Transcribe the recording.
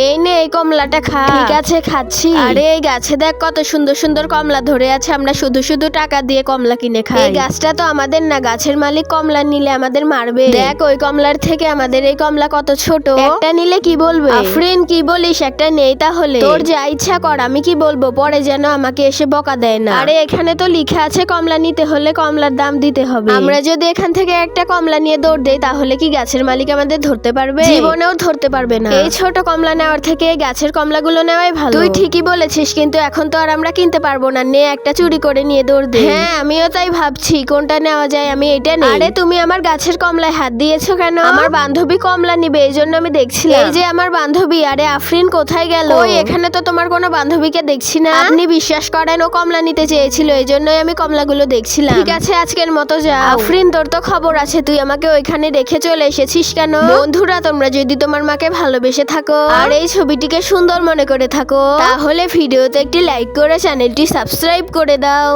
এই নে এই কমলাটা খা। ঠিক আছে খাচ্ছি। আরে এই গাছে দেখ কত সুন্দর সুন্দর কমলা ধরে আছে, আমরা শুধু শুধু টাকা দিয়ে কমলা কিনে খাই। এই গাছটা তো আমাদের না, গাছের মালিক কমলা নিলে আমাদের মারবে। দেখ ওই কমলার থেকে আমাদের এই কমলা কত ছোট, একটা নিলে কি বলবে? আফরিন কি বলিস, একটা নেই তাহলে? তোর যা ইচ্ছা কর, আমি কি বলবো পরে যেন আমাকে এসে বকা দেয় না। আরে এখানে তো লেখা আছে কমলা নিতে হলে কমলার দাম দিতে হবে। আমরা যদি এখান থেকে একটা কমলা নিয়ে দৌড় দেই তাহলে কি গাছের মালিক আমাদের ধরতে পারবে? জীবনেও ধরতে পারবে না। এই ছোট কমলা নেওয়ার থেকে এই গাছের কমলাগুলো নেওয়াই ভালো। তুই ঠিকই বলেছিস, কিন্তু এখন তো আর আমরা কিনতে পারবো না। নে একটা চুরি করে নিয়ে দৌড় দে। হ্যাঁ আমিও তাই ভাবছি কোনটা নেওয়া যায়, আমি এটা নেই। আরে তুমি আমার গাছের কমলায় হাত দিয়েছো কেন? আমার বান্ধবী কমলা নিবে এই জন্য আমি দেখছিলাম। এই যে আমার বান্ধবী। আরে আফরিন কোথায় গেল? ওই এখানে তো তোমার কোনো বান্ধবীকে দেখছি না। আপনি বিশ্বাস করেন, ও কমলা নিতে চেয়েছিল, এই জন্যই আমি কমলাগুলো দেখছিলাম। ঠিক আছে আজকের মতো যা। আফরিন তোর তো খবর আছে, তুই আমাকে ওইখানে রেখে চলে এসেছিস কেন? বন্ধুরা তোমরা যদি তোমার মাকে ভালোবেসে থাকো আর এই ছবিটিকে সুন্দর মনে করে থাকো তাহলে ভিডিওতে একটি লাইক করে চ্যানেলটি সাবস্ক্রাইব করে দাও।